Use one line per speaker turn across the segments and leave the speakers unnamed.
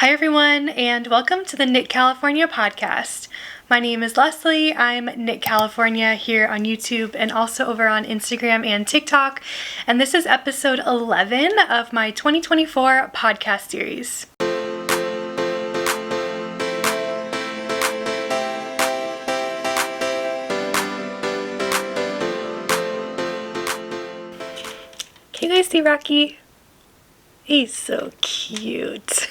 Hi everyone, and welcome to the Knit California podcast. My name is Leslie. I'm Knit California here on YouTube and also over on Instagram and TikTok. And this is episode 11 of my 2024 podcast series. Can you guys see Rocky? He's so cute.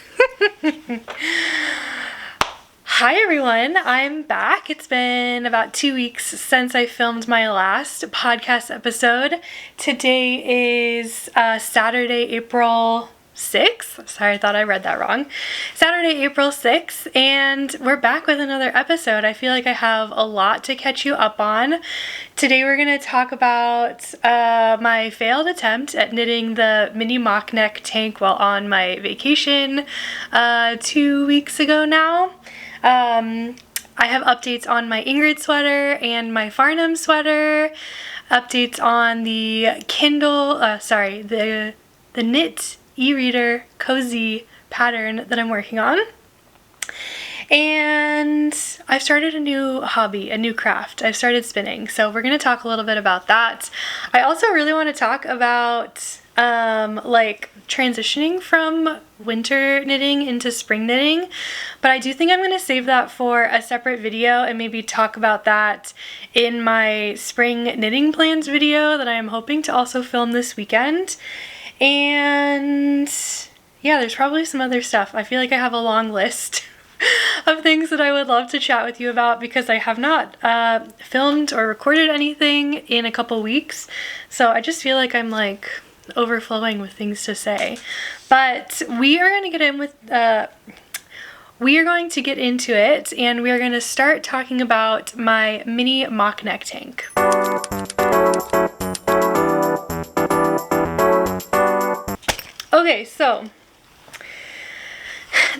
Hi everyone, I'm back. It's been about 2 weeks since I filmed my last podcast episode. Today is Saturday, April 6th. Sorry, I thought I read that wrong. Saturday, April 6th, and we're back with another episode. I feel like I have a lot to catch you up on. Today we're going to talk about my failed attempt at knitting the mini mock neck tank while on my vacation 2 weeks ago now. I have updates on my Ingrid sweater and my Farnham sweater, updates on the Kindle, the Knit e-reader cozy pattern that I'm working on. And I've started a new hobby, a new craft. I've started spinning, so we're going to talk a little bit about that. I also really want to talk about transitioning from winter knitting into spring knitting, but I do think I'm going to save that for a separate video and maybe talk about that in my spring knitting plans video that I am hoping to also film this weekend. And yeah, there's probably some other stuff. I feel like I have a long list of things that I would love to chat with you about because I have not filmed or recorded anything in a couple weeks. So I just feel like I'm like overflowing with things to say. But we are going to get into it, and we are going to start talking about my mini mock neck tank. Okay, so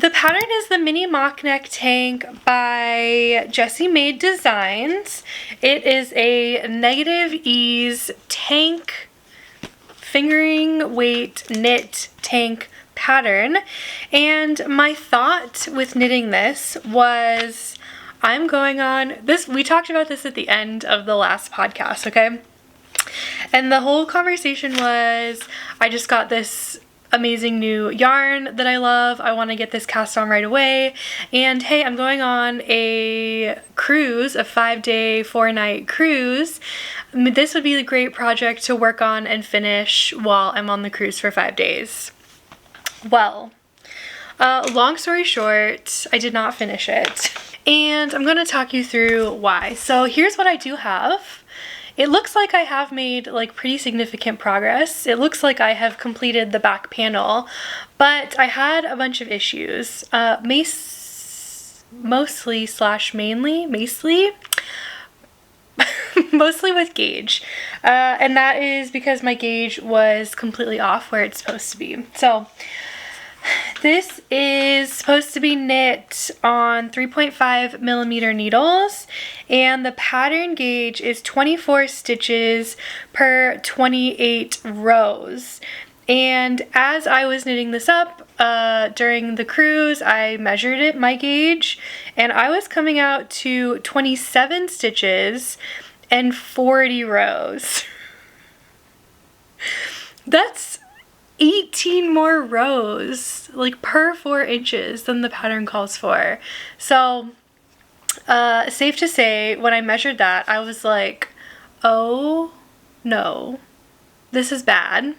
the pattern is the mini mock neck tank by Jessie Made Designs. It is a negative ease tank fingering weight knit tank pattern, and my thought with knitting this was I'm going on this. We talked about this at the end of the last podcast, okay? And the whole conversation was I just got this amazing new yarn that I love. I want to get this cast on right away. And hey, I'm going on a cruise, a 5-day, 4-night cruise. This would be a great project to work on and finish while I'm on the cruise for 5 days. Well, long story short, I did not finish it. And I'm going to talk you through why. So here's what I do have. It looks like I have made like pretty significant progress. It looks like I have completed the back panel, but I had a bunch of issues. Mostly with gauge. And that is because my gauge was completely off where it's supposed to be. So this is supposed to be knit on 3.5 millimeter needles, and the pattern gauge is 24 stitches per 28 rows. And as I was knitting this up during the cruise, I measured it, my gauge, and I was coming out to 27 stitches and 40 rows. That's 18 more rows, like per 4 inches than the pattern calls for. So safe to say, when I measured that, I was like, oh no, this is bad.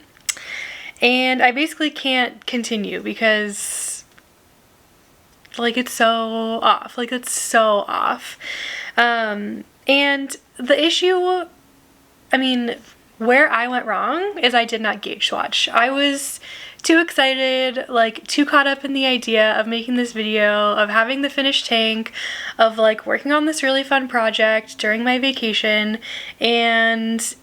And I basically can't continue because like it's so off. And the issue, where I went wrong is I did not gauge swatch. I was too excited, like too caught up in the idea of making this video, of having the finished tank, of like working on this really fun project during my vacation, and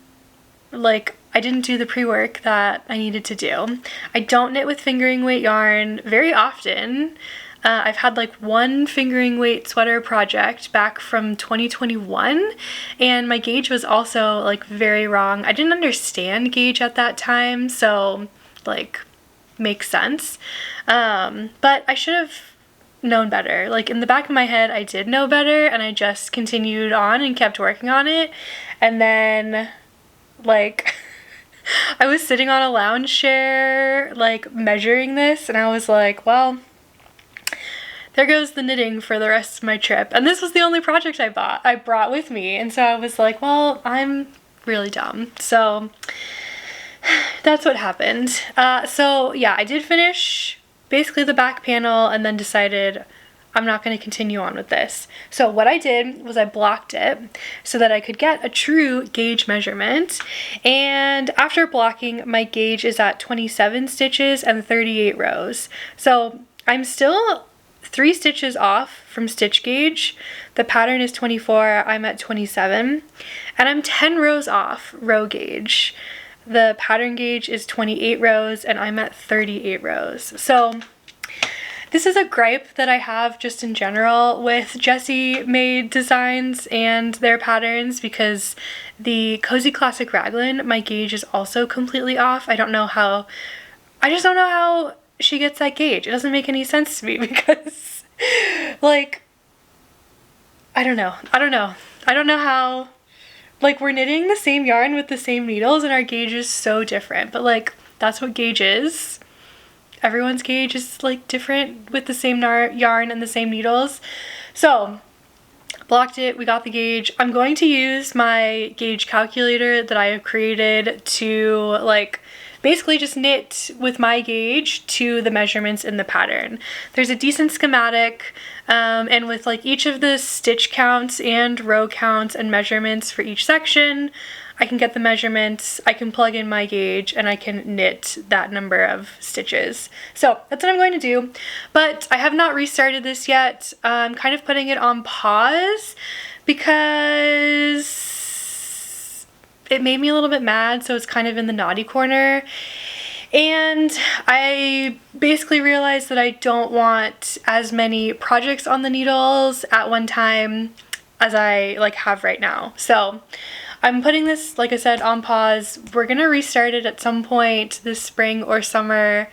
like I didn't do the pre-work that I needed to do. I don't knit with fingering weight yarn very often. I've had like one fingering weight sweater project back from 2021, and my gauge was also like very wrong. I didn't understand gauge at that time, so like make sense. But I should have known better. Like, in the back of my head, I did know better, and I just continued on and kept working on it. And then, like, I was sitting on a lounge chair, like, measuring this, and I was like, well, there goes the knitting for the rest of my trip. And this was the only project I brought with me. And so I was like, well, I'm really dumb. So that's what happened. So yeah, I did finish basically the back panel and then decided I'm not going to continue on with this. So what I did was I blocked it so that I could get a true gauge measurement. And after blocking, my gauge is at 27 stitches and 38 rows. So I'm still 3 stitches off from stitch gauge. The pattern is 24, I'm at 27, and I'm 10 rows off row gauge. The pattern gauge is 28 rows and I'm at 38 rows. So this is a gripe that I have just in general with Jessie made designs and their patterns, because the Cozy Classic Raglan, my gauge is also completely off. I just don't know how she gets that gauge. It doesn't make any sense to me because, like, I don't know how, like, we're knitting the same yarn with the same needles and our gauge is so different, but like, that's what gauge is. Everyone's gauge is like different with the same yarn and the same needles. So blocked it, we got the gauge. I'm going to use my gauge calculator that I have created to, like, basically just knit with my gauge to the measurements in the pattern. There's a decent schematic, and with like each of the stitch counts and row counts and measurements for each section, I can get the measurements, I can plug in my gauge, and I can knit that number of stitches. So that's what I'm going to do, but I have not restarted this yet. I'm kind of putting it on pause because it made me a little bit mad, so it's kind of in the naughty corner. And I basically realized that I don't want as many projects on the needles at one time as I like have right now. So I'm putting this, like I said, on pause. We're gonna restart it at some point this spring or summer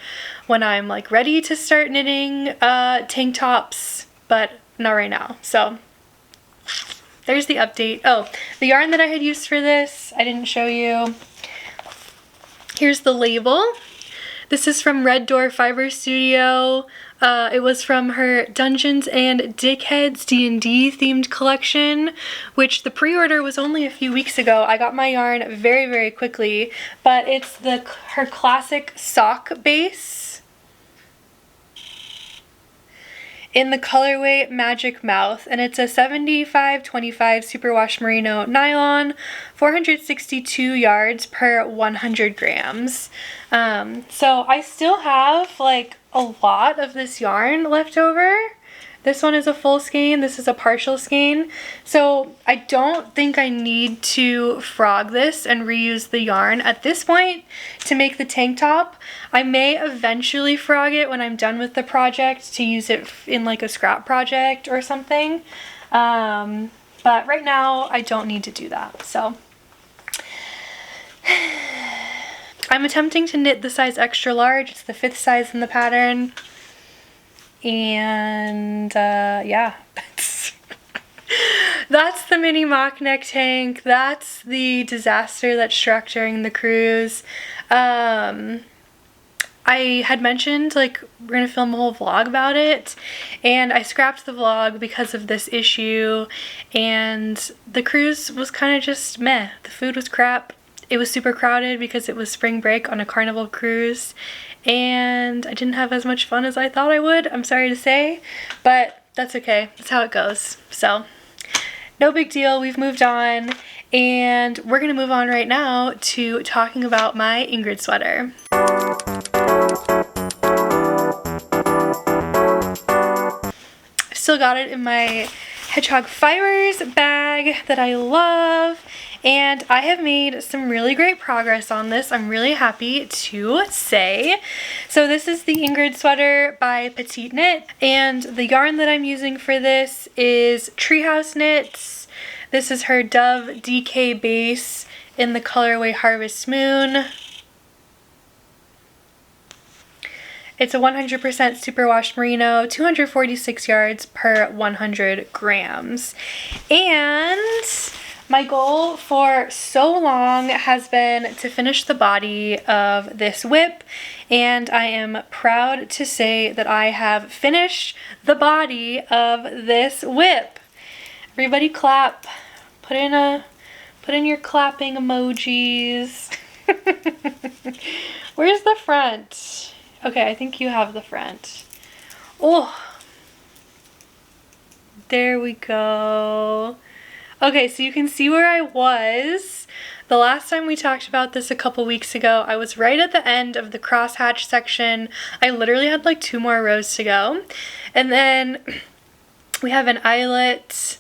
when I'm like ready to start knitting tank tops, but not right now. So there's the update. Oh, the yarn that I had used for this, I didn't show you. Here's the label. This is from Red Door Fiber Studio. It was from her Dungeons and Dickheads D&D themed collection, which the pre-order was only a few weeks ago. I got my yarn very, very quickly, but it's her classic sock base in the colorway Magic Mouth, and it's a 75-25 superwash merino nylon, 462 yards per 100 grams. So I still have like a lot of this yarn left over. This one is a full skein, this is a partial skein. So I don't think I need to frog this and reuse the yarn at this point to make the tank top. I may eventually frog it when I'm done with the project to use it in like a scrap project or something. But right now I don't need to do that. So I'm attempting to knit the size extra large. It's the 5th size in the pattern. And yeah, that's the mini mock neck tank. That's the disaster that struck during the cruise. I had mentioned like we're gonna film a whole vlog about it, and I scrapped the vlog because of this issue, and the cruise was kind of just meh. The food was crap. It was super crowded because it was spring break on a Carnival cruise, and I didn't have as much fun as I thought I would, I'm sorry to say, but that's okay. That's how it goes. So no big deal, we've moved on, and we're gonna move on right now to talking about my Ingrid sweater. I've still got it in my Hedgehog Fibers bag that I love, and I have made some really great progress on this. I'm really happy to say. So this is the Ingrid sweater by Petite Knit, and the yarn that I'm using for this is Treehouse Knits. This is her Dove DK base in the colorway Harvest Moon. It's a 100% superwash merino, 246 yards per 100 grams. And my goal for so long has been to finish the body of this whip, and I am proud to say that I have finished the body of this whip. Everybody clap. Put in your clapping emojis. Where's the front? Okay, I think you have the front. Oh, there we go. Okay, so you can see where I was. The last time we talked about this a couple weeks ago, I was right at the end of the crosshatch section. I literally had like 2 more rows to go. And then we have an eyelet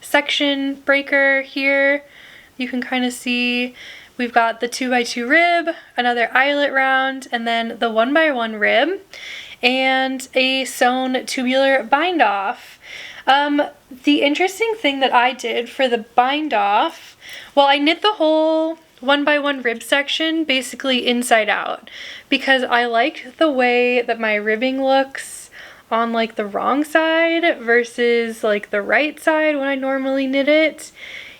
section breaker here. You can kind of see we've got the 2x2 rib, another eyelet round, and then the 1x1 rib, and a sewn tubular bind off. The interesting thing that I did for the bind off, well, I knit the whole 1x1 rib section basically inside out because I like the way that my ribbing looks on like the wrong side versus like the right side when I normally knit it.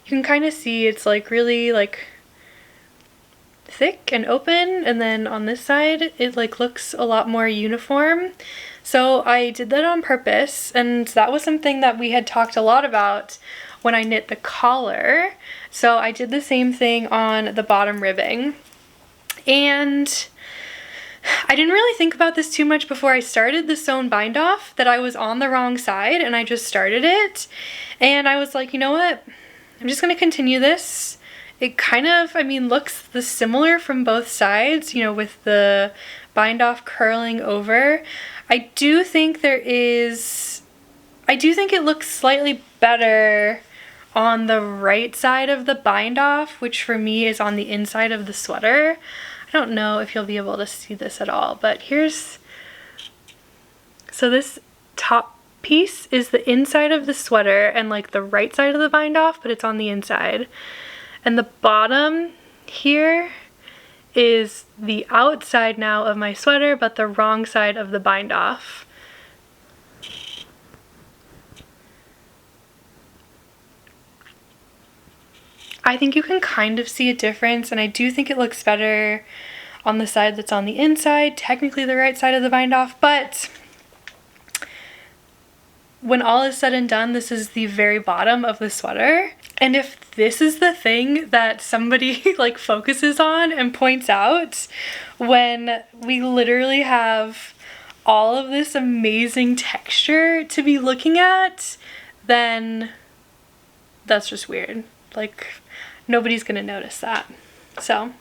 You can kind of see it's like really like thick and open, and then on this side it like looks a lot more uniform. So I did that on purpose, and that was something that we had talked a lot about when I knit the collar. So I did the same thing on the bottom ribbing, and I didn't really think about this too much before I started the sewn bind off, that I was on the wrong side, and I just started it, and I was like, you know what, I'm just going to continue this. It kind of, I mean, looks similar from both sides, you know, with the bind off curling over. I do think it looks slightly better on the right side of the bind off, which for me is on the inside of the sweater. I don't know if you'll be able to see this at all, but so this top piece is the inside of the sweater and like the right side of the bind off, but it's on the inside. And the bottom here is the outside now of my sweater, but the wrong side of the bind off. I think you can kind of see a difference, and I do think it looks better on the side that's on the inside, technically the right side of the bind off, but when all is said and done, this is the very bottom of the sweater. And if this is the thing that somebody like focuses on and points out when we literally have all of this amazing texture to be looking at, then that's just weird. Like, nobody's gonna notice that. So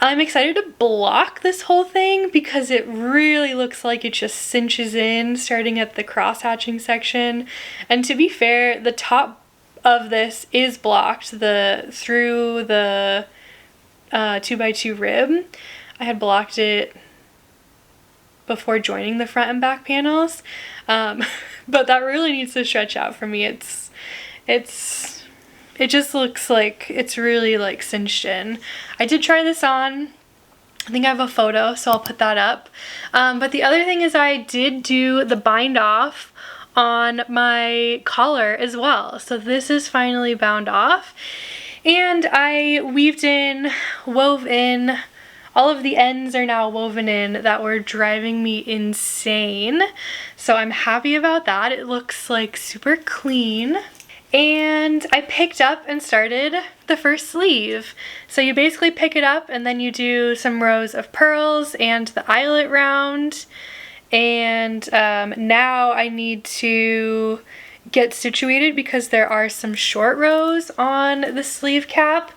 I'm excited to block this whole thing because it really looks like it just cinches in starting at the cross-hatching section. And to be fair, the top of this is blocked through the 2x2 rib. I had blocked it before joining the front and back panels, but that really needs to stretch out for me. It just looks like it's really like cinched in. I did try this on. I think I have a photo, so I'll put that up. But the other thing is I did do the bind off on my collar as well. So this is finally bound off. And I wove in, all of the ends are now woven in that were driving me insane. So I'm happy about that. It looks like super clean. And I picked up and started the first sleeve. So you basically pick it up and then you do some rows of purls and the eyelet round. And now I need to get situated because there are some short rows on the sleeve cap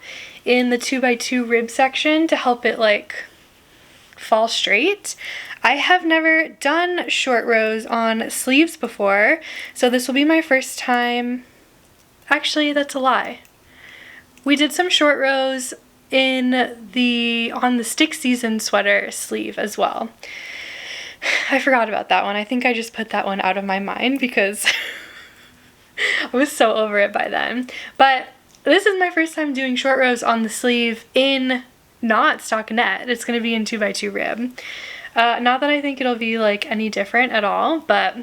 in the 2x2 rib section to help it like fall straight. I have never done short rows on sleeves before, so this will be my first time. Actually, that's a lie. We did some short rows on the stick season sweater sleeve as well. I forgot about that one. I think I just put that one out of my mind because I was so over it by then. But this is my first time doing short rows on the sleeve in not stockinette. It's gonna be in 2x2 rib. Not that I think it'll be like any different at all, but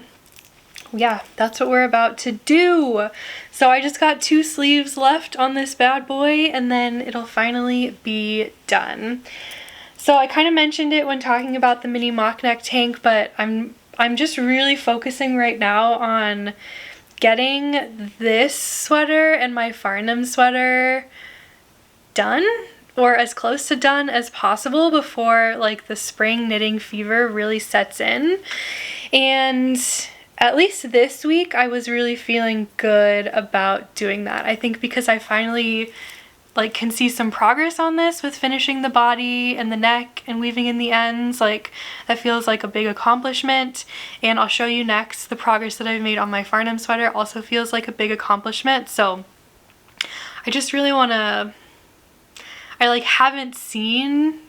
yeah, that's what we're about to do. So I just got 2 sleeves left on this bad boy, and then it'll finally be done. So I kind of mentioned it when talking about the mini mock neck tank, but I'm just really focusing right now on getting this sweater and my Farnham sweater done, or as close to done as possible before like the spring knitting fever really sets in. And at least this week I was really feeling good about doing that. I think because I finally like can see some progress on this with finishing the body and the neck and weaving in the ends. Like that feels like a big accomplishment, and I'll show you next the progress that I've made on my Farnham sweater also feels like a big accomplishment. So I just really want to, I like haven't seen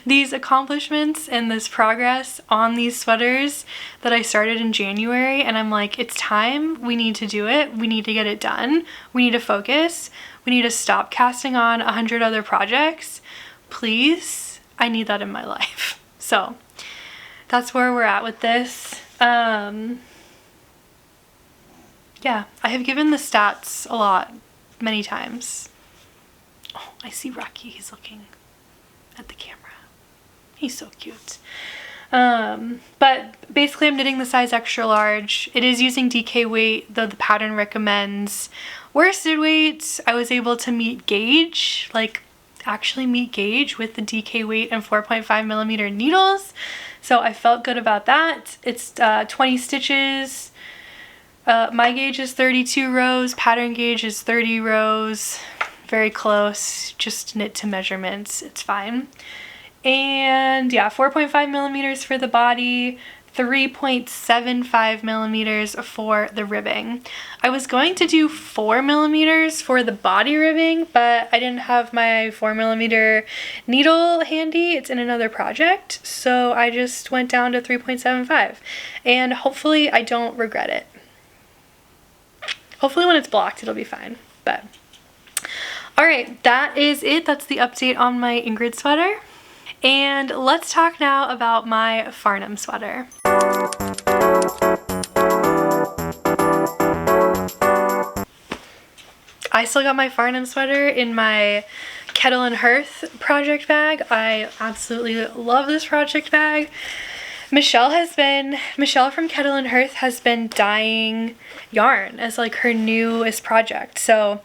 these accomplishments and this progress on these sweaters that I started in January, and I'm like, it's time. We need to do it. We need to get it done. We need to focus. We need to stop casting on 100 other projects. Please, I need that in my life. So that's where we're at with this. Yeah, I have given the stats a lot, many times. Oh, I see Rocky. He's looking at the camera. He's so cute. But basically I'm knitting the size extra large. It is using DK weight, though the pattern recommends worsted weight. I was able to meet gauge, like actually meet gauge with the DK weight and 4.5mm needles. So I felt good about that. It's 20 stitches. My gauge is 32 rows, pattern gauge is 30 rows. Very close, just knit to measurements, it's fine. And yeah, 4.5mm for the body, 3.75mm for the ribbing. I was going to do 4mm for the body ribbing, but I didn't have my 4mm needle handy. It's in another project, so I just went down to 3.75, and hopefully I don't regret it. Hopefully when it's blocked it'll be fine, but alright, that is it. That's the update on my Ingrid sweater. And let's talk now about my Farnham sweater. I still got my Farnham sweater in my Kettle and Hearth project bag. I absolutely love this project bag. Michelle from Kettle and Hearth has been dyeing yarn as like her newest project. So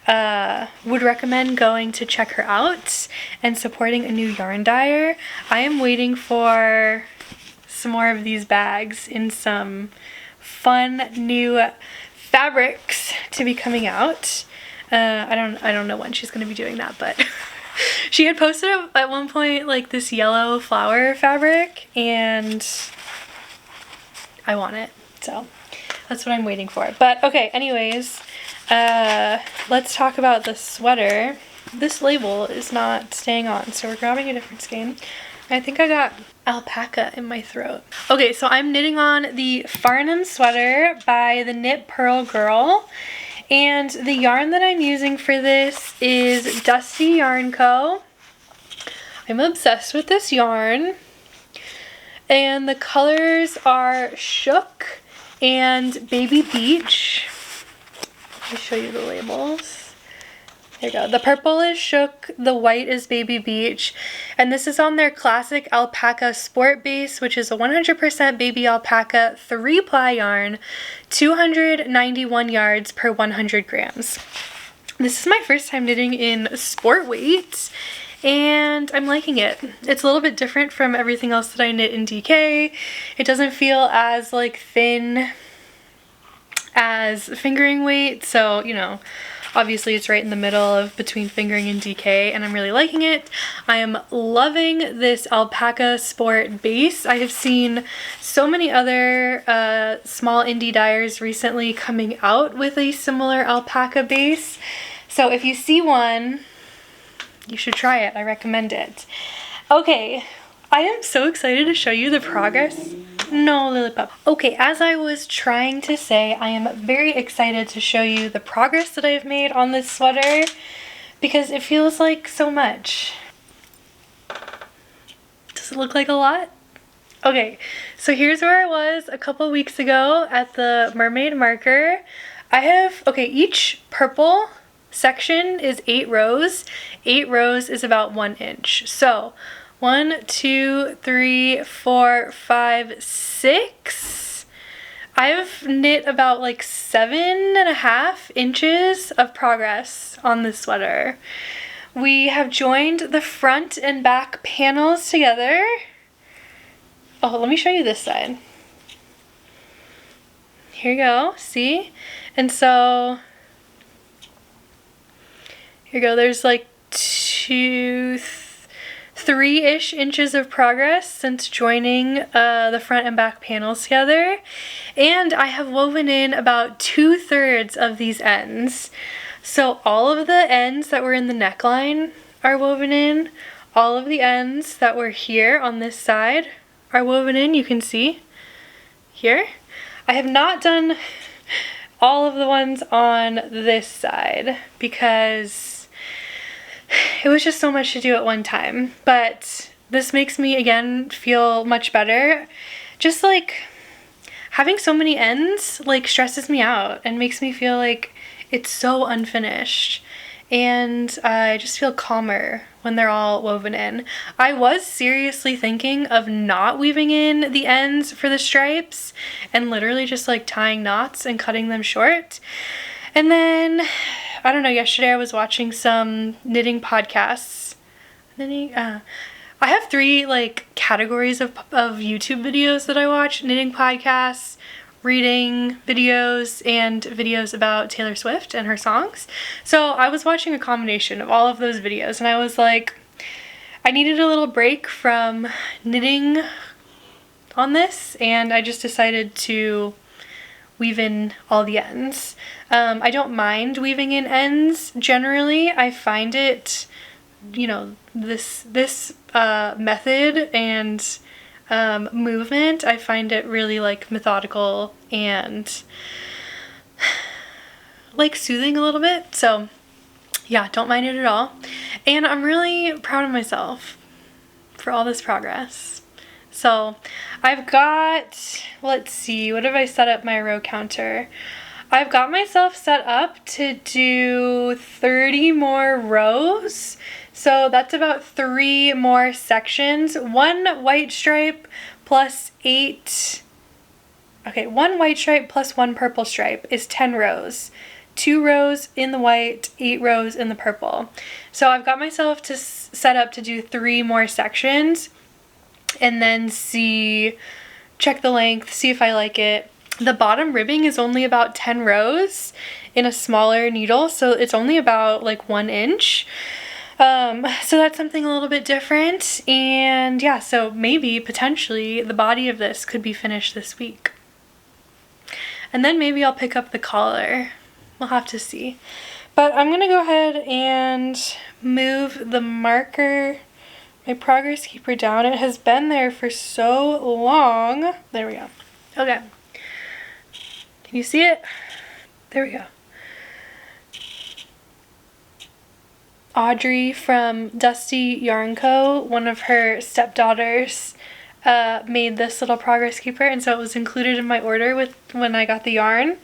would recommend going to check her out and supporting a new yarn dyer. I am waiting for some more of these bags in some fun new fabrics to be coming out. I don't know when she's going to be doing that, but she had posted at one point like this yellow flower fabric, and I want it, so that's what I'm waiting for. But okay, anyways, let's talk about the sweater. This label is not staying on, so we're grabbing a different skein. I think I got alpaca in my throat. Okay, so I'm knitting on the Farnham sweater by the Knit Pearl Girl. And the yarn that I'm using for this is Dusty Yarn Co. I'm obsessed with this yarn. And the colors are Shook and Baby Beach. Let me show you the labels. There you go. The purple is Shook, the white is Baby Beach, and this is on their classic alpaca sport base, which is a 100% baby alpaca 3-ply yarn, 291 yards per 100 grams. This is my first time knitting in sport weight, and I'm liking it. It's a little bit different from everything else that I knit in DK. It doesn't feel as like thin as fingering weight, so you know, obviously it's right in the middle of between fingering and DK, and I'm really liking it. I am loving this alpaca sport base. I have seen so many other small indie dyers recently coming out with a similar alpaca base. So if you see one, you should try it. I recommend it. Okay, I am so excited to show you the progress. No, Lillipup. Okay, as I was trying to say, I am very excited to show you the progress that I've made on this sweater because it feels like so much. Does it look like a lot? Okay, so here's where I was a couple weeks ago at the mermaid marker. Each purple section is 8 rows. 8 rows is about 1 inch. So 1, 2, 3, 4, 5, 6. I've knit about like 7.5 inches of progress on this sweater. We have joined the front and back panels together. Oh, let me show you this side. Here you go, see? And so, here you go, there's like 3-ish inches of progress since joining the front and back panels together. And I have woven in about 2/3 of these ends. So all of the ends that were in the neckline are woven in. All of the ends that were here on this side are woven in, you can see here. I have not done all of the ones on this side because it was just so much to do at one time. But this makes me, again, feel much better. Just like having so many ends like stresses me out and makes me feel like it's so unfinished. And I just feel calmer when they're all woven in. I was seriously thinking of not weaving in the ends for the stripes and literally just like tying knots and cutting them short. And then, I don't know, yesterday I was watching some knitting podcasts. I have 3 like categories of YouTube videos that I watch: knitting podcasts, reading videos, and videos about Taylor Swift and her songs. So I was watching a combination of all of those videos and I was like, I needed a little break from knitting on this, and I just decided to weave in all the ends. I don't mind weaving in ends generally. I find it, you know, this method and movement, I find it really like methodical and like soothing a little bit. So yeah, don't mind it at all. And I'm really proud of myself for all this progress. So I've got, let's see, what have I set up my row counter? I've got myself set up to do 30 more rows. So that's about 3 more sections. 1 white stripe plus 8. Okay, 1 white stripe plus 1 purple stripe is 10 rows. 2 rows in the white, 8 rows in the purple. So I've got myself to set up to do 3 more sections and then check the length, see if I like it. The bottom ribbing is only about 10 rows in a smaller needle, so it's only about like 1 inch. So that's something a little bit different, and yeah, so maybe potentially the body of this could be finished this week. And then maybe I'll pick up the collar. We'll have to see. But I'm gonna go ahead and move the marker, my progress keeper, down. It has been there for so long. There we go. Okay. Can you see it? There we go. Audrey from Dusty Yarn Co., one of her stepdaughters, made this little progress keeper, and so it was included in my order when I got the yarn.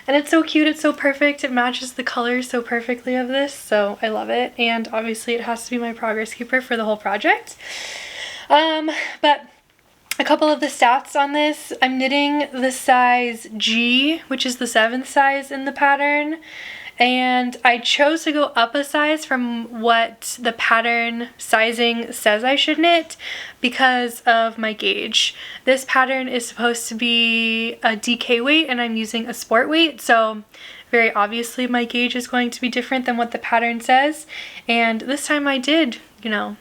And it's so cute, it's so perfect, it matches the colors so perfectly of this, so I love it. And obviously it has to be my progress keeper for the whole project. But a couple of the stats on this: I'm knitting the size G, which is the 7th size in the pattern. And I chose to go up a size from what the pattern sizing says I should knit because of my gauge. This pattern is supposed to be a DK weight and I'm using a sport weight, so very obviously my gauge is going to be different than what the pattern says. And this time I did, you know,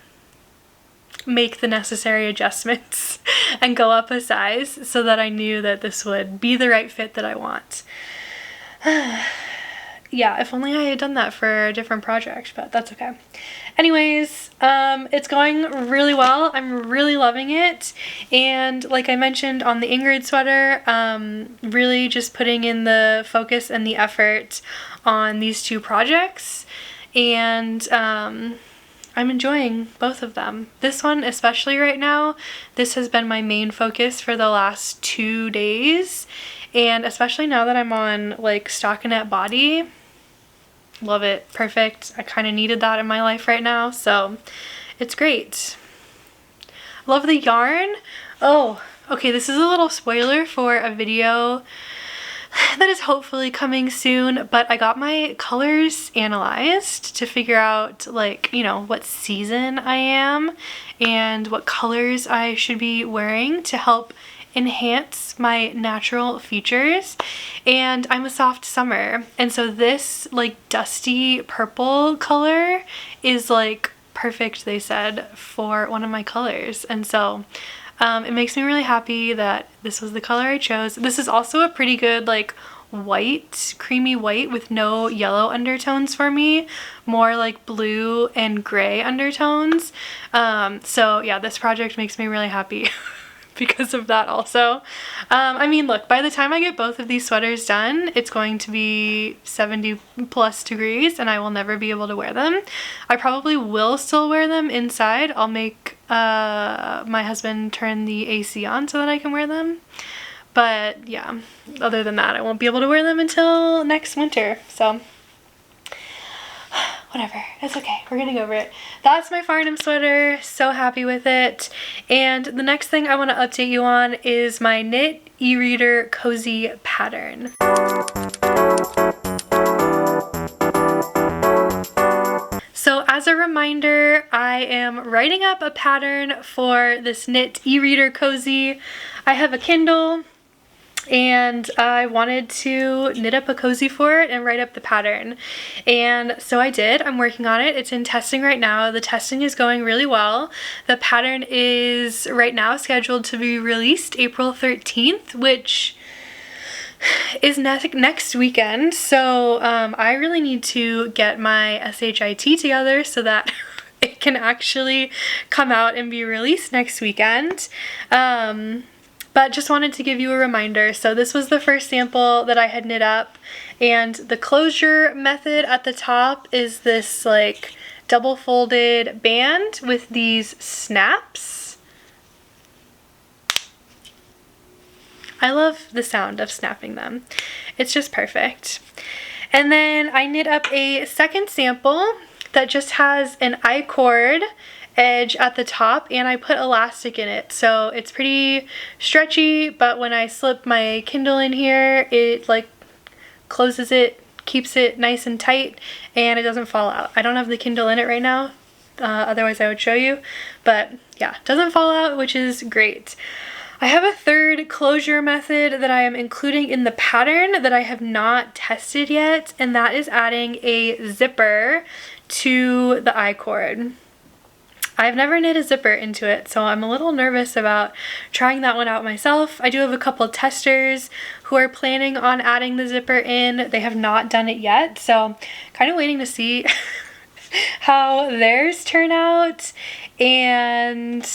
make the necessary adjustments and go up a size so that I knew that this would be the right fit that I want. Yeah, if only I had done that for a different project, but that's okay. Anyways, it's going really well. I'm really loving it. And like I mentioned on the Ingrid sweater, really just putting in the focus and the effort on these 2 projects. And I'm enjoying both of them. This one, especially right now, this has been my main focus for the last 2 days. And especially now that I'm on like stockinette body, love it. Perfect. I kind of needed that in my life right now, so it's great. Love the yarn. Oh, okay, this is a little spoiler for a video that is hopefully coming soon, but I got my colors analyzed to figure out, like, you know, what season I am and what colors I should be wearing to help enhance my natural features. And I'm a soft summer, and so this like dusty purple color is like perfect, they said, for one of my colors. And so it makes me really happy that this was the color I chose. This is also a pretty good like white, creamy white with no yellow undertones for me, more like blue and gray undertones. So yeah, this project makes me really happy because of that also. I mean, look, by the time I get both of these sweaters done, it's going to be 70 plus degrees and I will never be able to wear them. I probably will still wear them inside. I'll make my husband turn the AC on so that I can wear them. But yeah, other than that, I won't be able to wear them until next winter. So whatever, it's okay, we're getting over it. That's my Farnham sweater, so happy with it. And the next thing I want to update you on is my knit e-reader cozy pattern. So as a reminder, I am writing up a pattern for this knit e-reader cozy. I have a Kindle, and I wanted to knit up a cozy for it and write up the pattern. And so I did. I'm working on it. It's in testing right now. The testing is going really well. The pattern is right now scheduled to be released April 13th, which is next weekend. So I really need to get my SHIT together so that it can actually come out and be released next weekend. But just wanted to give you a reminder. So this was the first sample that I had knit up, and the closure method at the top is this like double folded band with these snaps. I love the sound of snapping them. It's just perfect. And then I knit up a second sample that just has an I-cord edge at the top, and I put elastic in it, so it's pretty stretchy, but when I slip my Kindle in here, it like closes it, keeps it nice and tight, and it doesn't fall out. I don't have the Kindle in it right now, otherwise I would show you, but yeah, it doesn't fall out, which is great. I have a third closure method that I am including in the pattern that I have not tested yet, and that is adding a zipper to the I-cord. I've never knit a zipper into it, so I'm a little nervous about trying that one out myself. I do have a couple testers who are planning on adding the zipper in. They have not done it yet, so kind of waiting to see how theirs turn out, and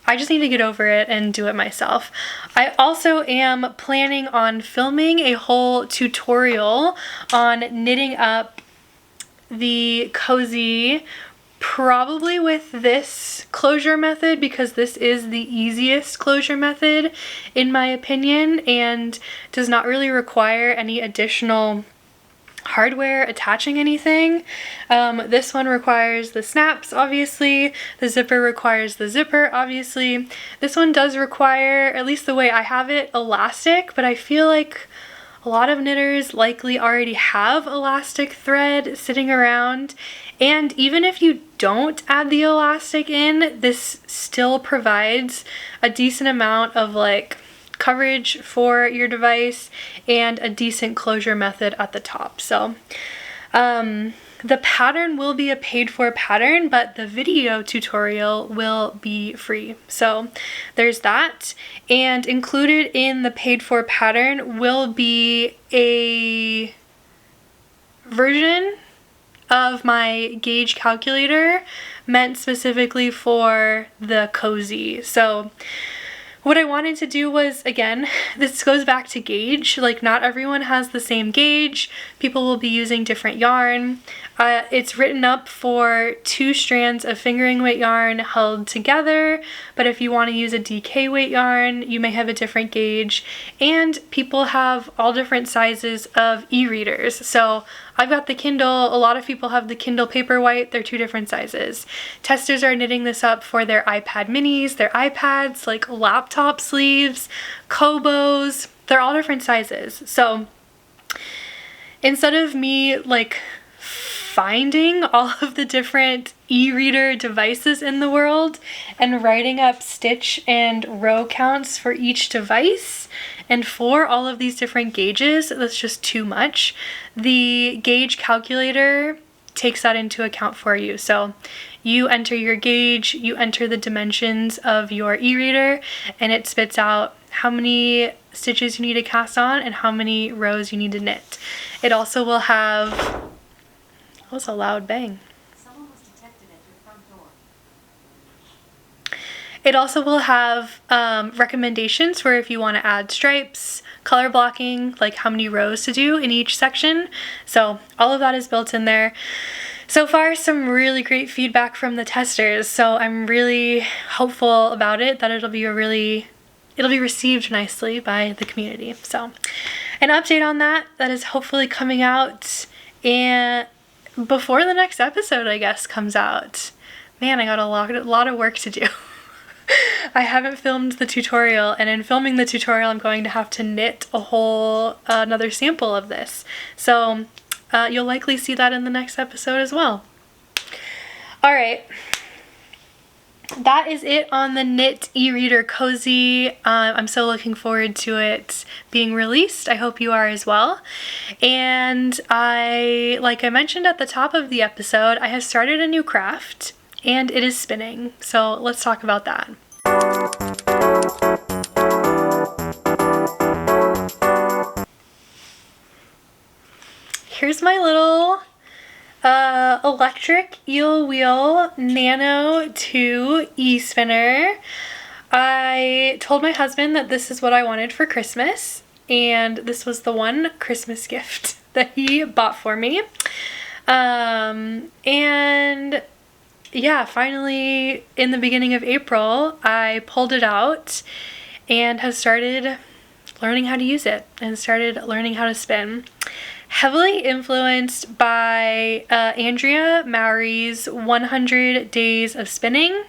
I just need to get over it and do it myself. I also am planning on filming a whole tutorial on knitting up the cozy, probably with this closure method, because this is the easiest closure method in my opinion and does not really require any additional hardware attaching anything. This one requires the snaps, obviously. The zipper requires the zipper, obviously. This one does require, at least the way I have it, elastic, but I feel like a lot of knitters likely already have elastic thread sitting around, and even if you don't add the elastic in, this still provides a decent amount of like coverage for your device and a decent closure method at the top. So the pattern will be a paid-for pattern, but the video tutorial will be free. So there's that, and included in the paid-for pattern will be a version of my gauge calculator meant specifically for the cozy. So What I wanted to do was, again, this goes back to gauge. Like, not everyone has the same gauge. People will be using different yarn. It's written up for 2 strands of fingering weight yarn held together, but if you want to use a DK weight yarn, you may have a different gauge. And people have all different sizes of e-readers. So I've got the Kindle, a lot of people have the Kindle Paperwhite, they're 2 different sizes. Testers are knitting this up for their iPad minis, their iPads, like laptop sleeves, Kobos, they're all different sizes. So instead of me like finding all of the different e-reader devices in the world and writing up stitch and row counts for each device and for all of these different gauges, that's just too much. The gauge calculator takes that into account for you. So you enter your gauge, you enter the dimensions of your e-reader, and it spits out how many stitches you need to cast on and how many rows you need to knit. It also will have, that was a loud bang.
Someone was detected at your front door.
It also will have recommendations for if you want to add stripes, color blocking, like how many rows to do in each section. So all of that is built in there. So far, some really great feedback from the testers. So I'm really hopeful about it, that it'll be received nicely by the community. So an update on that is hopefully coming out and before the next episode, I guess, comes out. Man, I got a lot of work to do. I haven't filmed the tutorial, and in filming the tutorial I'm going to have to knit a whole another sample of this. So you'll likely see that in the next episode as well. Alright, that is it on the Knit e-reader cozy. I'm so looking forward to it being released. I hope you are as well. And like I mentioned at the top of the episode, I have started a new craft, and it is spinning. So let's talk about that. Here's my little electric eel wheel Nano 2 e-spinner. I told my husband that this is what I wanted for Christmas, and this was the one Christmas gift that he bought for me. And yeah, finally in the beginning of April, I pulled it out and have started learning how to use it and started learning how to spin. Heavily influenced by Andrea Mowry's 100 Days of Spinning.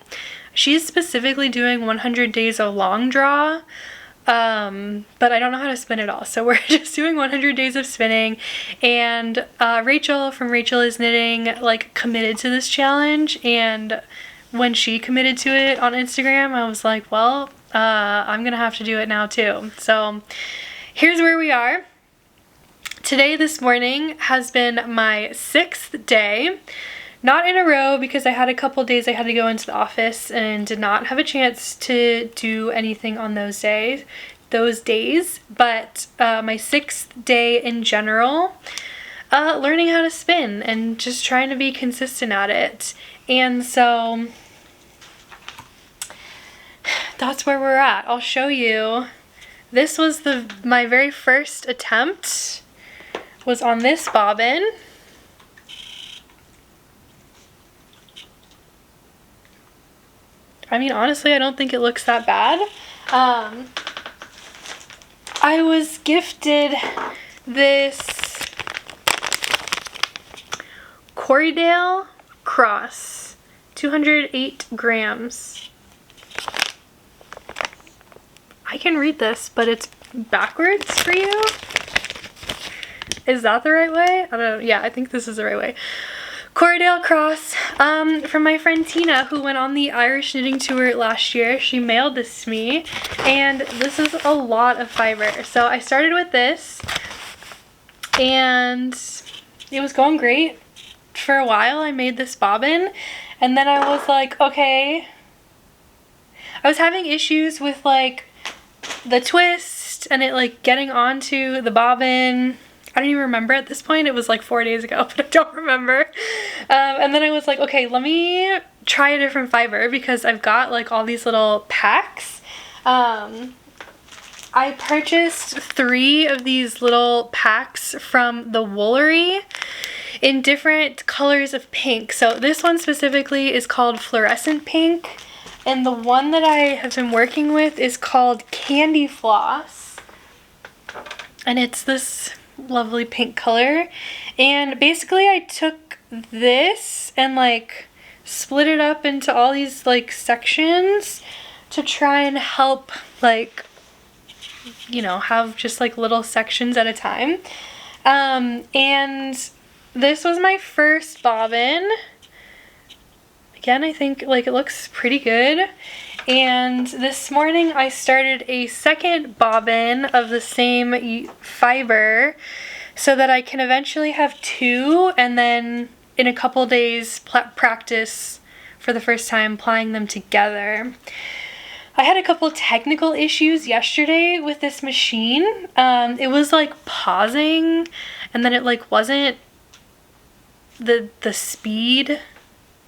She's specifically doing 100 days of long draw, but I don't know how to spin at all. So we're just doing 100 days of spinning, and Rachel from Rachel is Knitting like committed to this challenge, and when she committed to it on Instagram, I was like, well, I'm gonna have to do it now too. So here's where we are. Today, this morning, has been my 6th day. Not in a row, because I had a couple days I had to go into the office and did not have a chance to do anything on those days. But my 6th day in general, learning how to spin and just trying to be consistent at it. And so that's where we're at. I'll show you. This was my very first attempt. Was on this bobbin. I mean, honestly, I don't think it looks that bad. I was gifted this Corriedale Cross, 208 grams. I can read this, but it's backwards for you. Is that the right way? I don't know. Yeah, I think this is the right way. Corriedale Cross, from my friend Tina, who went on the Irish knitting tour last year. She mailed this to me, and this is a lot of fiber. So I started with this, and it was going great for a while. I made this bobbin, and then I was like, okay. I was having issues with like the twist and it like getting onto the bobbin. I don't even remember at this point. It was like 4 days ago, but I don't remember. And then I was like, okay, let me try a different fiber, because I've got like all these little packs I purchased 3 of these little packs from the Woolery in different colors of pink. So this one specifically is called Fluorescent Pink, and the one that I have been working with is called Candy Floss, and it's this lovely pink color. And basically I took this and like split it up into all these like sections to try and help, like, you know, have just like little sections at a time. And this was my first bobbin. Again, I think like it looks pretty good. And this morning I started a second bobbin of the same fiber so that I can eventually have 2, and then in a couple days practice for the first time plying them together. I had a couple technical issues yesterday with this machine. It was like pausing, and then it like wasn't, the speed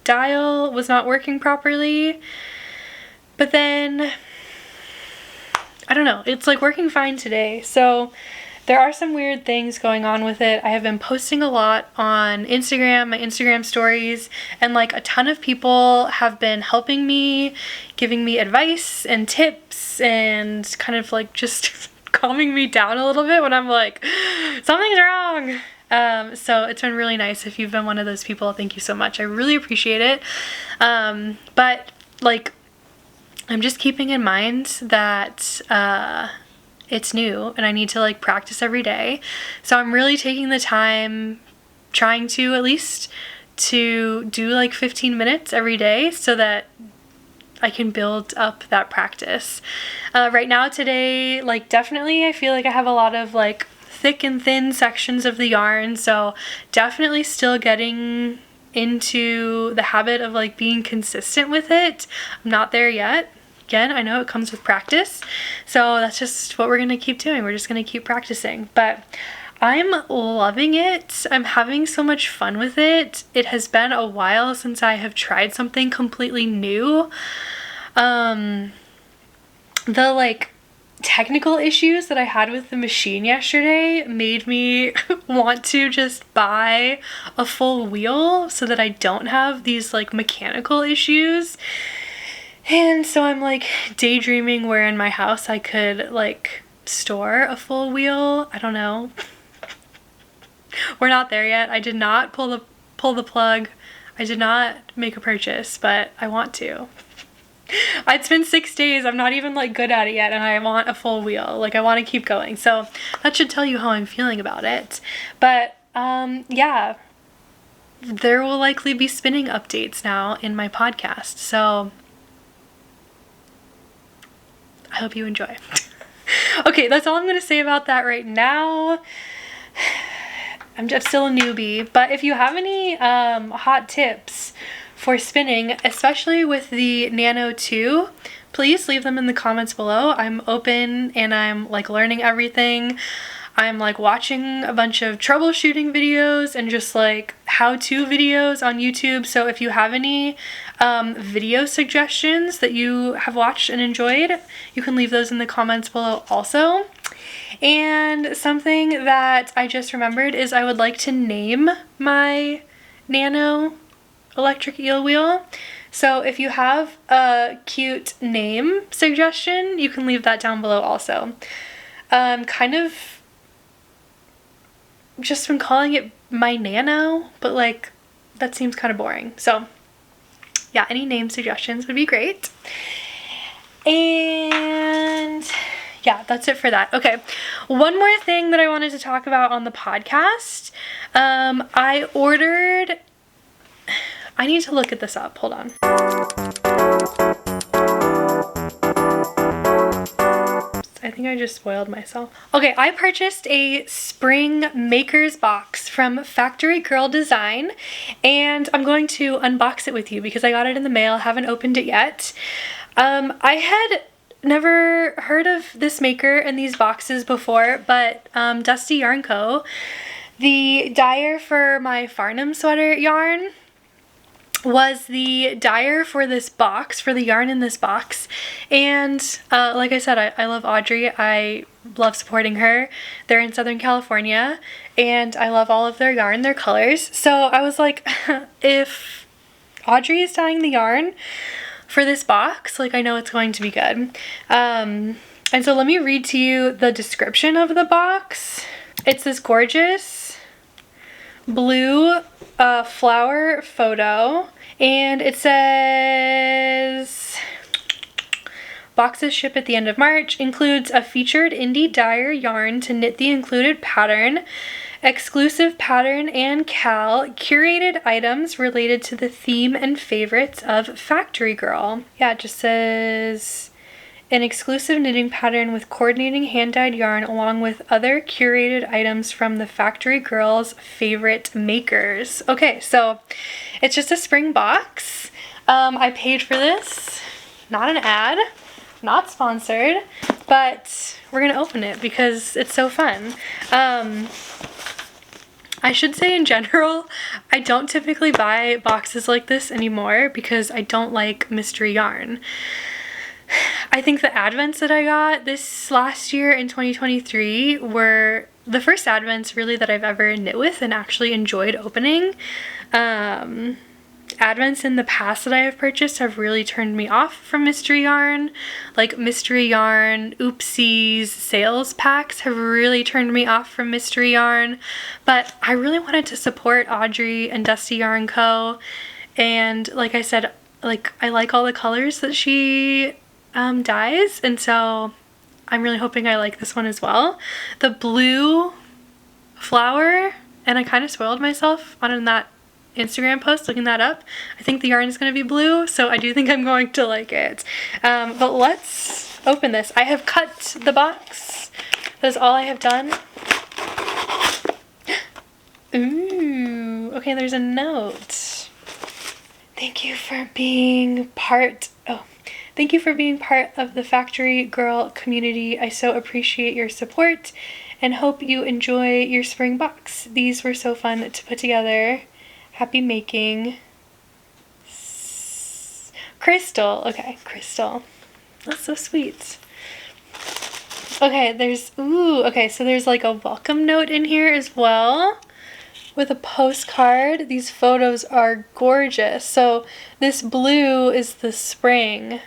dial was not working properly. But then, I don't know, it's like working fine today. So there are some weird things going on with it. I have been posting a lot on Instagram, my Instagram stories, and like a ton of people have been helping me, giving me advice and tips, and kind of like just calming me down a little bit when I'm like, something's wrong. So it's been really nice. If you've been one of those people, thank you so much. I really appreciate it. But like, I'm just keeping in mind that it's new and I need to like practice every day. So I'm really taking the time, trying to at least to do like 15 minutes every day so that I can build up that practice. Right now today, like definitely I feel like I have a lot of like thick and thin sections of the yarn, so definitely still getting into the habit of like being consistent with it. I'm not there yet. Again, I know it comes with practice, so that's just what we're gonna keep doing. We're just gonna keep practicing, but I'm loving it. I'm having so much fun with it. It has been a while since I have tried something completely new. The like technical issues that I had with the machine yesterday made me want to just buy a full wheel so that I don't have these like mechanical issues. And so I'm like daydreaming where in my house I could like store a full wheel. I don't know. We're not there yet. I did not pull the plug. I did not make a purchase, but I want to. It's been 6 days. I'm not even like good at it yet, and I want a full wheel. Like I want to keep going. So that should tell you how I'm feeling about it. But yeah, there will likely be spinning updates now in my podcast. So I hope you enjoy. Okay, that's all I'm going to say about that right now. I'm just still a newbie, but if you have any hot tips for spinning, especially with the Nano 2, please leave them in the comments below. I'm open and I'm like learning everything. I'm like watching a bunch of troubleshooting videos and just like how-to videos on YouTube. So if you have any video suggestions that you have watched and enjoyed, you can leave those in the comments below also. And something that I just remembered is I would like to name my Nano electric eel wheel. So if you have a cute name suggestion, you can leave that down below also. Kind of just been calling it my Nano, but like that seems kind of boring. So yeah, any name suggestions would be great. And yeah, that's it for that. Okay, one more thing that I wanted to talk about on the podcast. I need to look at this up. Hold on. I think I just spoiled myself. Okay, I purchased a spring maker's box from Factory Girl Design, and I'm going to unbox it with you because I got it in the mail, haven't opened it yet. I had never heard of this maker and these boxes before, but Dusty Yarn Co., the dyer for my Farnham Sweater yarn, was the dyer for this box, for the yarn in this box. And like I said, I love Audrey. I love supporting her. They're in Southern California and I love all of their yarn, their colors. So I was like, if Audrey is dyeing the yarn for this box, like I know it's going to be good. And so let me read to you the description of the box. It's this gorgeous blue flower photo, and it says boxes ship at the end of March, includes a featured indie dyer yarn to knit the included pattern, exclusive pattern and cal, curated items related to the theme and favorites of Factory Girl. Yeah, it just says an exclusive knitting pattern with coordinating hand-dyed yarn along with other curated items from the Factory Girl's favorite makers. Okay, so it's just a spring box. I paid for this, not an ad, not sponsored, but we're gonna open it because it's so fun. I should say in general, I don't typically buy boxes like this anymore because I don't like mystery yarn. I think the advents that I got this last year in 2023 were the first advents really that I've ever knit with and actually enjoyed opening. Advents in the past that I have purchased have really turned me off from mystery yarn. Like mystery yarn, oopsies, sales packs have really turned me off from mystery yarn. But I really wanted to support Audrey and Dusty Yarn Co. And like I said, like I like all the colors that she dyes, and so I'm really hoping I like this one as well. The blue flower, and I kind of spoiled myself on that Instagram post looking that up. I think the yarn is going to be blue, so I do think I'm going to like it. But let's open this. I have cut the box. That is all I have done. Ooh, okay, there's a note. Thank you for being part of the Factory Girl community. I so appreciate your support and hope you enjoy your spring box. These were so fun to put together. Happy making. Crystal. Okay, Crystal. That's so sweet. Okay, so there's like a welcome note in here as well with a postcard. These photos are gorgeous. So this blue is the spring.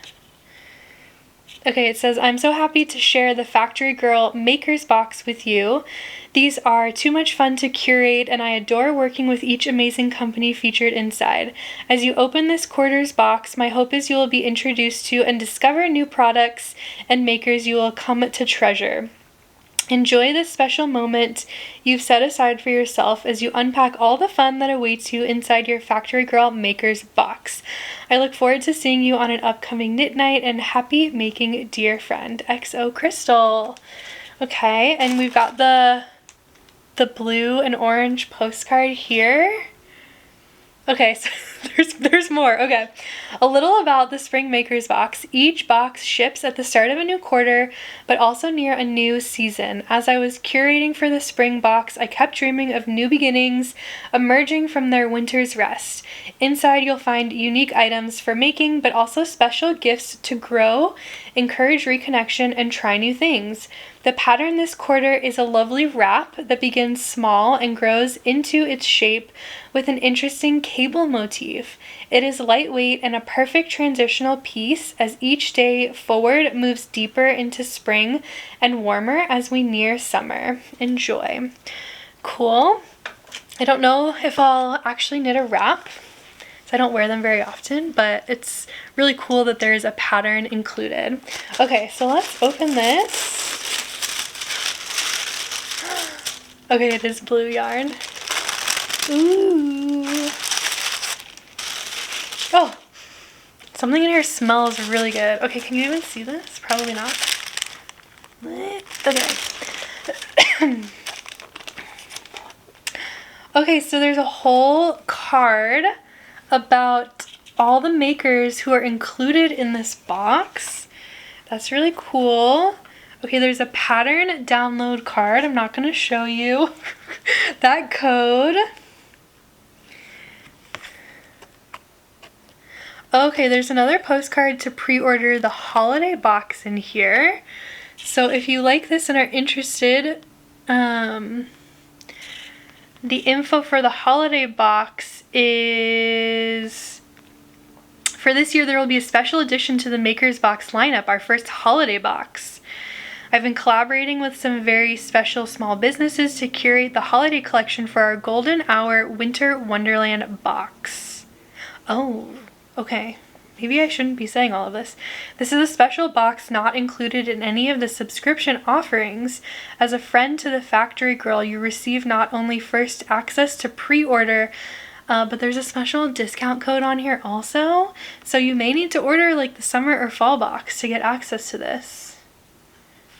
Okay, it says, I'm so happy to share the Factory Girl Maker's Box with you. These are too much fun to curate, and I adore working with each amazing company featured inside. As you open this quarter's box, my hope is you will be introduced to and discover new products and makers you will come to treasure. Enjoy this special moment you've set aside for yourself as you unpack all the fun that awaits you inside your Factory Girl Maker's Box. I look forward to seeing you on an upcoming knit night, and happy making, dear friend. XO Crystal. Okay, and we've got the blue and orange postcard here. Okay, so there's more. Okay. A little about the Spring Maker's Box. Each box ships at the start of a new quarter, but also near a new season. As I was curating for the spring box, I kept dreaming of new beginnings emerging from their winter's rest. Inside, you'll find unique items for making, but also special gifts to grow, encourage reconnection, and try new things. The pattern this quarter is a lovely wrap that begins small and grows into its shape with an interesting cable motif. It is lightweight and a perfect transitional piece as each day forward moves deeper into spring and warmer as we near summer. Enjoy. Cool. I don't know if I'll actually knit a wrap, so I don't wear them very often, but it's really cool that there's a pattern included. Okay, so let's open this. Okay, it is blue yarn. Ooh. Oh, something in here smells really good. Okay, can you even see this? Probably not. Okay. Okay, so there's a whole card about all the makers who are included in this box. That's really cool. Okay, there's a pattern download card. I'm not going to show you that code. Okay, there's another postcard to pre-order the holiday box in here. So if you like this and are interested, the info for the holiday box is, for this year there will be a special addition to the Maker's Box lineup, our first holiday box. I've been collaborating with some very special small businesses to curate the holiday collection for our Golden Hour Winter Wonderland box. Oh, okay. Maybe I shouldn't be saying all of this. This is a special box not included in any of the subscription offerings. As a friend to the Factory Girl, you receive not only first access to pre-order, but there's a special discount code on here also. So you may need to order like the summer or fall box to get access to this.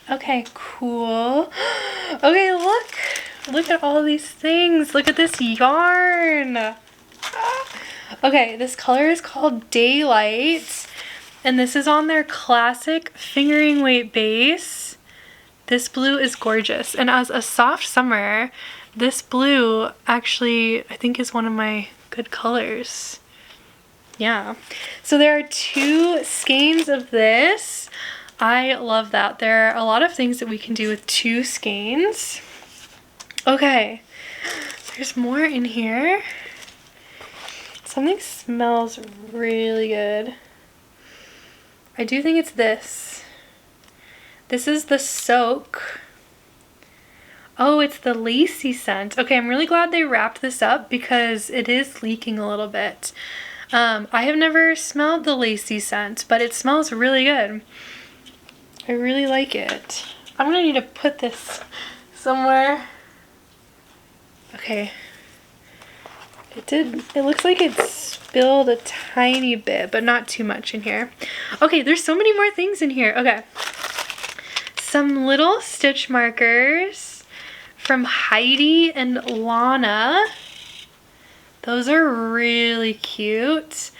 Okay, cool. Okay, look at all these things. Look at this yarn. Okay, this color is called Daylight, and this is on their classic fingering weight base. This blue is gorgeous, and as a soft summer, this blue actually I think is one of my good colors. Yeah, so there are 2 skeins of this. I love that. There are a lot of things that we can do with 2 skeins. Okay, there's more in here. Something smells really good. I do think it's this. This is the Soak. Oh, it's the lacy scent. Okay, I'm really glad they wrapped this up because it is leaking a little bit. I have never smelled the lacy scent, but it smells really good. I really like it. I'm gonna need to put this somewhere. Okay. It looks like it spilled a tiny bit, but not too much in here. Okay, there's so many more things in here. Okay. Some little stitch markers from Heidi and Lana. Those are really cute.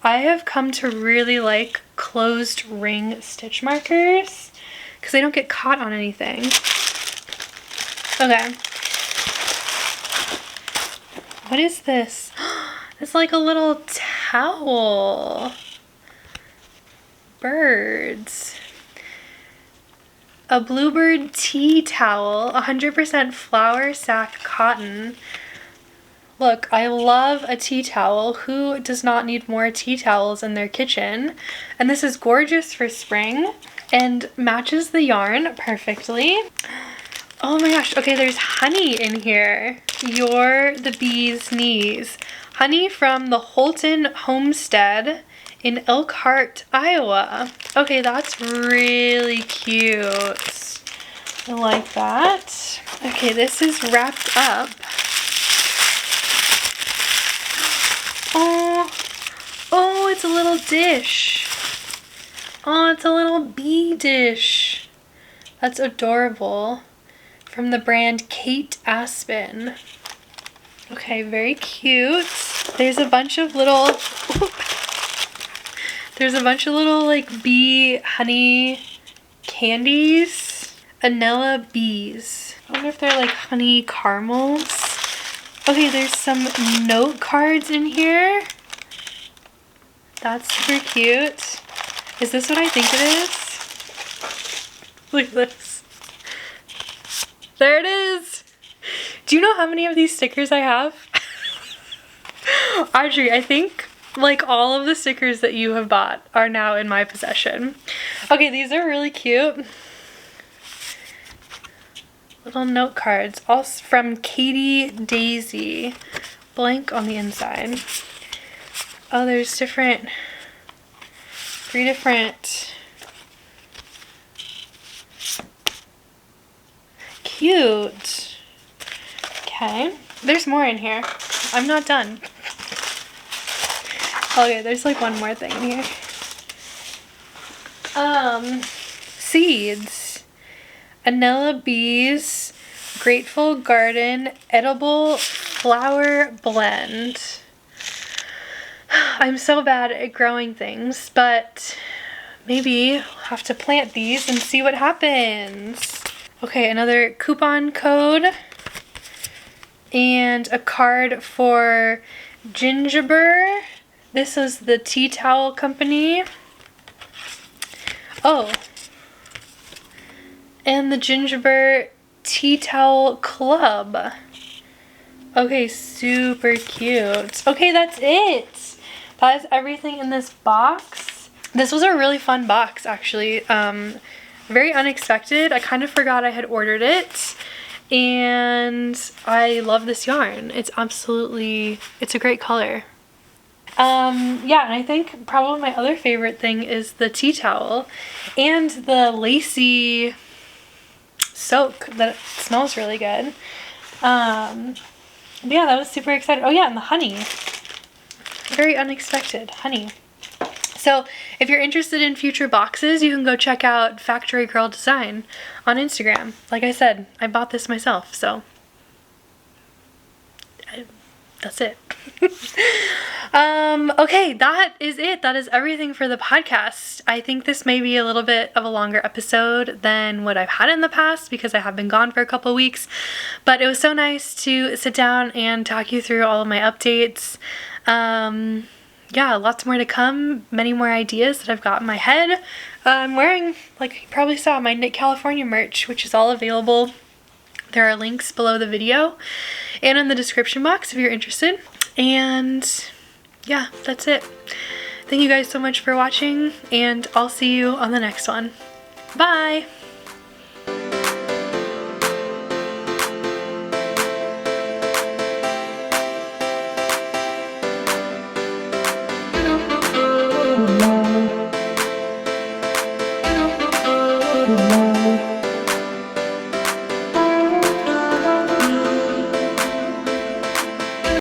I have come to really like closed ring stitch markers because they don't get caught on anything. Okay. What is this? It's like a little towel. Birds. A bluebird tea towel, 100% flour sack cotton. Look, I love a tea towel. Who does not need more tea towels in their kitchen? And this is gorgeous for spring and matches the yarn perfectly. Oh my gosh, okay, there's honey in here. You're the bee's knees. Honey from the Holton Homestead in Elkhart, Iowa. Okay, that's really cute. I like that. Okay, this is wrapped up. Oh, it's a little dish. Oh, it's a little bee dish. That's adorable. From the brand Kate Aspen. Okay, very cute. There's a bunch of little like bee honey candies. Anella bees. I wonder if they're like honey caramels. Okay, there's some note cards in here. That's super cute. Is this what I think it is? Look at this. There it is. Do you know how many of these stickers I have? Audrey, I think like all of the stickers that you have bought are now in my possession. Okay, these are really cute. Little note cards, all from Katie Daisy. Blank on the inside. Oh, there's 3 different. Cute. Okay, there's more in here. I'm not done. Okay, there's like one more thing in here. Seeds. Anella Bees Grateful Garden Edible Flower Blend. I'm so bad at growing things, but maybe I'll have to plant these and see what happens. Okay, another coupon code and a card for Gingerbread This is the Tea Towel Company. Oh. And the Gingerbread Tea Towel Club. Okay, super cute. Okay, that's it. That is everything in this box. This was a really fun box, actually. Very unexpected. I kind of forgot I had ordered it. And I love this yarn. It's a great color. Yeah, and I think probably my other favorite thing is the tea towel and the lacy soak that smells really good. Yeah, that was super excited. Oh yeah, and the honey. Very unexpected honey. So if you're interested in future boxes, you can go check out Factory Girl Design on Instagram. Like I said, I bought this myself, so that's it. Okay, that is it. That is everything for the podcast. I think this may be a little bit of a longer episode than what I've had in the past because I have been gone for a couple weeks, but it was so nice to sit down and talk you through all of my updates. Yeah, lots more to come, many more ideas that I've got in my head. I'm wearing, like you probably saw, my Knit California merch, which is all available. There are links below the video and in the description box if you're interested. And yeah, that's it. Thank you guys so much for watching, and I'll see you on the next one. Bye!
Thank you.